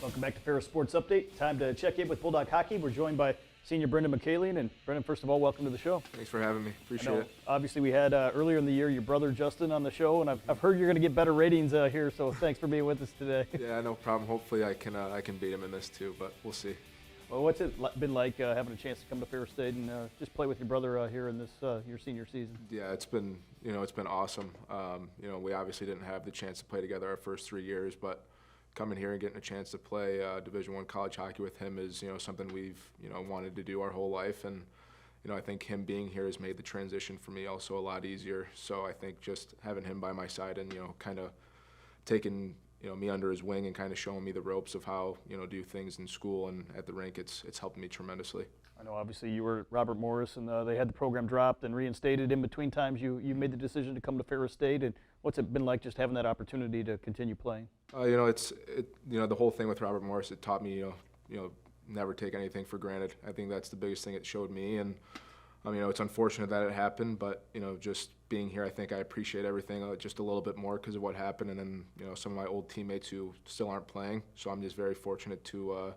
Welcome back to Ferris Sports Update. Time to check in with Bulldog Hockey. We're joined by senior Brendan McCallion. And Brendan, first of all, welcome to the show. Thanks for having me. Appreciate it. Obviously, we had earlier in the year your brother Justin on the show, and I've heard you're going to get better ratings here. So thanks for being with us today. Yeah, no problem. Hopefully, I can beat him in this too, but we'll see. Well, what's it been like having a chance to come to Ferris State and just play with your brother here in this your senior season? Yeah, it's been awesome. We obviously didn't have the chance to play together our first 3 years, but coming here and getting a chance to play Division I college hockey with him is something we've wanted to do our whole life, and I think him being here has made the transition for me also a lot easier. So I think just having him by my side and kind of taking me under his wing and kind of showing me the ropes of how do things in school and at the rink, it's helped me tremendously. I know obviously you were Robert Morris, and they had the program dropped and reinstated in between times. You made the decision to come to Ferris State, and what's it been like just having that opportunity to continue playing? The whole thing with Robert Morris, it taught me never take anything for granted. I think that's the biggest thing it showed me, and it's unfortunate that it happened, but just being here, I think I appreciate everything just a little bit more because of what happened, and then some of my old teammates who still aren't playing. So I'm just very fortunate to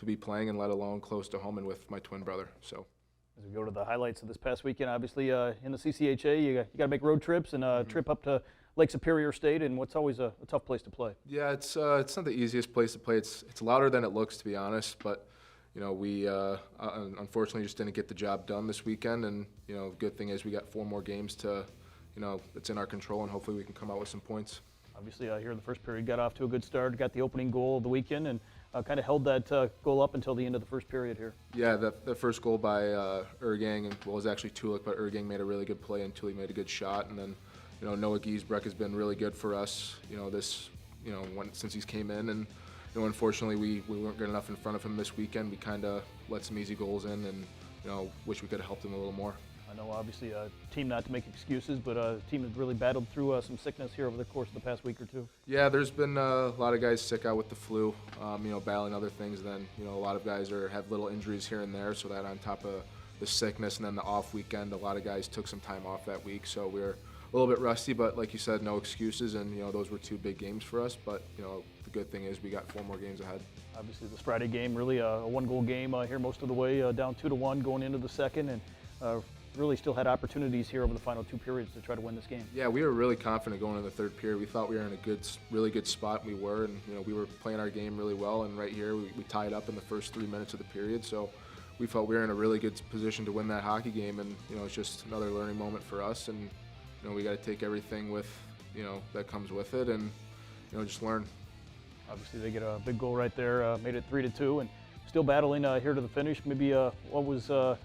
be playing, and let alone close to home and with my twin brother. So as we go to the highlights of this past weekend, obviously in the CCHA, you got to make road trips and a trip up to Lake Superior State, and what's always a tough place to play. Yeah, it's not the easiest place to play. It's louder than it looks, to be honest, but we unfortunately just didn't get the job done this weekend, and the good thing is we got 4 more games to it's in our control, and hopefully we can come out with some points. Obviously here in the first period got off to a good start, got the opening goal of the weekend, and kind of held that goal up until the end of the first period here. Yeah, the first goal by Ergang, it was actually Tulik, but Ergang made a really good play and Tulik made a good shot, and then Noah Giesbrecht has been really good for us since he's came in, and unfortunately we weren't good enough in front of him this weekend. We kind of let some easy goals in, and wish we could have helped him a little more. I know obviously a team, not to make excuses, but a team has really battled through some sickness here over the course of the past week or two. Yeah, there's been a lot of guys sick out with the flu, battling other things. Then a lot of guys have little injuries here and there, so that on top of the sickness and then the off weekend, a lot of guys took some time off that week, so we're a little bit rusty, but like you said, no excuses, and those were 2 big games for us, but the good thing is we got 4 more games ahead. Obviously this Friday game, really a 1-goal game here most of the way, down 2-1 going into the second, and really still had opportunities here over the final 2 periods to try to win this game. Yeah, we were really confident going into the third period. We thought we were in a really good spot. We were, and we were playing our game really well, and right here we tied up in the first 3 minutes of the period, so we felt we were in a really good position to win that hockey game, and it's just another learning moment for us, and we got to take everything with that comes with it, and just learn. Obviously they get a big goal right there, made it 3-2, and still battling here to the finish. Maybe what was the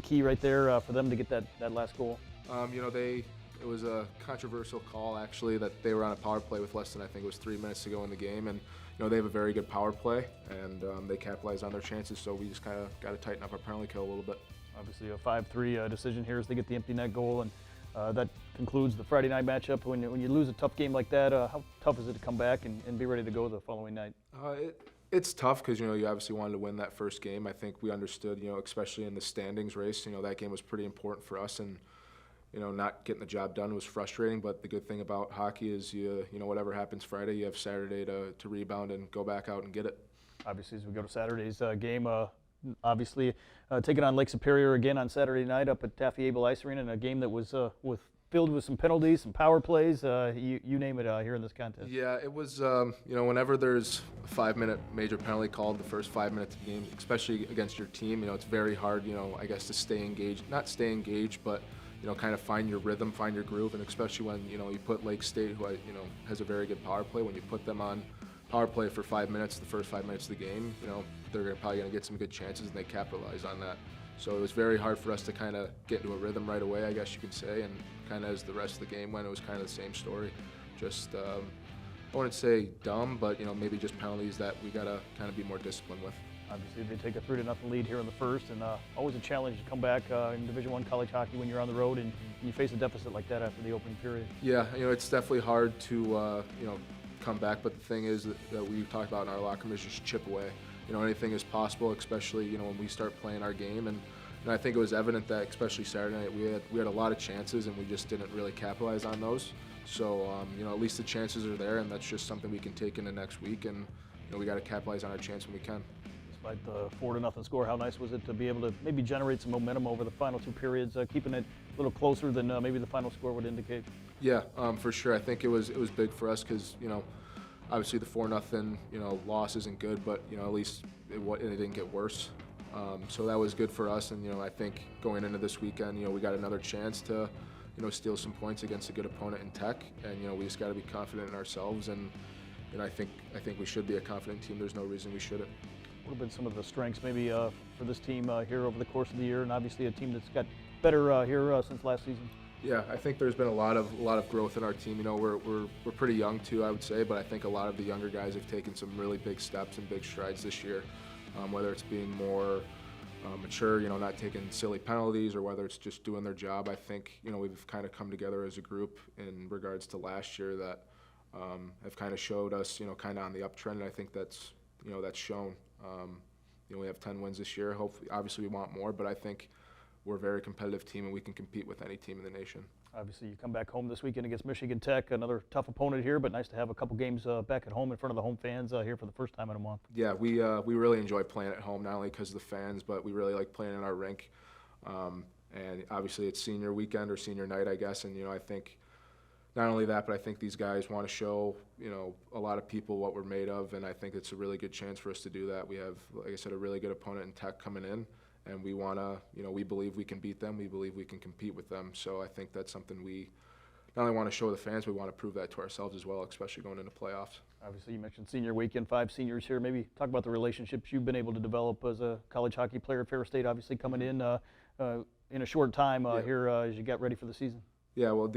key right there for them to get that last goal? It was a controversial call actually, that they were on a power play with less than, I think it was 3 minutes to go in the game, and they have a very good power play, and they capitalized on their chances, so we just kind of got to tighten up our penalty kill a little bit. Obviously a 5-3 decision here as they get the empty net goal, and that concludes the Friday night matchup. When you lose a tough game like that, how tough is it to come back and be ready to go the following night? It's tough because you obviously wanted to win that first game. I think we understood, especially in the standings race, that game was pretty important for us, and not getting the job done was frustrating. But the good thing about hockey is whatever happens Friday, you have Saturday to rebound and go back out and get it. Obviously, as we go to Saturday's game, obviously taking on Lake Superior again on Saturday night up at Taffy Abel Ice Arena, in a game that was filled with some penalties, some power plays, you name it here in this contest. Yeah, it was, whenever there's a 5-minute major penalty called the first 5 minutes of the game, especially against your team, it's very hard, I guess, to stay engaged. Not stay engaged, but, kind of find your rhythm, find your groove, and especially when, you put Lake State, who has a very good power play, when you put them on power play for 5 minutes, the first 5 minutes of the game, they're probably going to get some good chances, and they capitalize on that. So it was very hard for us to kind of get into a rhythm right away, I guess you could say, and kind of as the rest of the game went, it was kind of the same story. Just, I wouldn't say dumb, but maybe just penalties that we got to kind of be more disciplined with. Obviously they take a 3-0 lead here in the first, and always a challenge to come back in Division I college hockey when you're on the road and you face a deficit like that after the opening period. Yeah, it's definitely hard to, come back, but the thing is that we talked about in our locker room is just chip away. Anything is possible, especially, when we start playing our game, and I think it was evident that, especially Saturday night, we had a lot of chances, and we just didn't really capitalize on those. So, at least the chances are there, and that's just something we can take into next week and, we got to capitalize on our chance when we can. Despite the 4-0 score, how nice was it to be able to maybe generate some momentum over the final 2 periods, keeping it a little closer than maybe the final score would indicate? Yeah, for sure. I think it was big for us because obviously the 4-0 loss isn't good, but at least it didn't get worse. So that was good for us, and I think going into this weekend, we got another chance to steal some points against a good opponent in Tech, and we just got to be confident in ourselves, and I think we should be a confident team. There's no reason we shouldn't. What have been some of the strengths maybe for this team here over the course of the year, and obviously a team that's got better here since last season? Yeah, I think there's been a lot of growth in our team. We're pretty young too, I would say, but I think a lot of the younger guys have taken some really big steps and big strides this year. Whether it's being more mature, not taking silly penalties, or whether it's just doing their job. I think we've kind of come together as a group in regards to last year that have kind of showed us kind of on the uptrend. And I think that's shown. We have 10 wins this year. Hopefully, obviously, we want more, but I think we're a very competitive team and we can compete with any team in the nation. Obviously, you come back home this weekend against Michigan Tech, another tough opponent here, but nice to have a couple games back at home in front of the home fans here for the first time in a month. Yeah, we really enjoy playing at home, not only because of the fans, but we really like playing in our rink. And obviously, it's senior weekend or senior night, I guess, and I think not only that, but I think these guys want to show a lot of people what we're made of, and I think it's a really good chance for us to do that. We have, like I said, a really good opponent in Tech coming in. And we want to, we believe we can beat them. We believe we can compete with them. So I think that's something we not only want to show the fans, we want to prove that to ourselves as well, especially going into playoffs. Obviously, you mentioned senior weekend, 5 seniors here. Maybe talk about the relationships you've been able to develop as a college hockey player at Ferris State, obviously coming in a short time here as you got ready for the season. Yeah, well,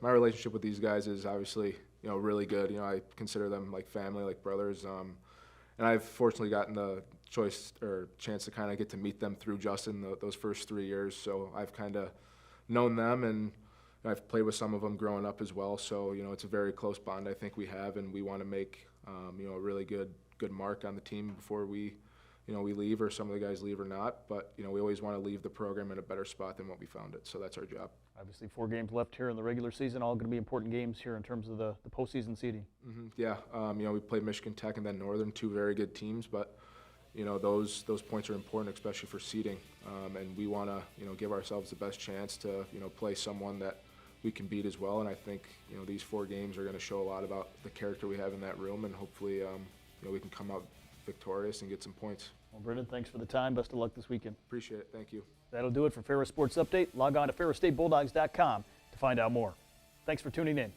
my relationship with these guys is obviously, really good. I consider them like family, like brothers. And I've fortunately gotten the chance to kind of get to meet them through Justin those first 3 years. So I've kind of known them, and I've played with some of them growing up as well. So it's a very close bond I think we have, and we want to make a really good mark on the team before we leave, or some of the guys leave or not. But we always want to leave the program in a better spot than what we found it. So that's our job. Obviously, 4 games left here in the regular season, all going to be important games here in terms of the postseason seeding. Mm-hmm. Yeah, we played Michigan Tech and then Northern, 2 very good teams, but those points are important, especially for seeding. And we want to give ourselves the best chance to play someone that we can beat as well. And I think these 4 games are going to show a lot about the character we have in that room, and hopefully we can come out victorious and get some points. Well, Brendan, thanks for the time. Best of luck this weekend. Appreciate it. Thank you. That'll do it for Ferris Sports Update. Log on to ferrisstatebulldogs.com to find out more. Thanks for tuning in.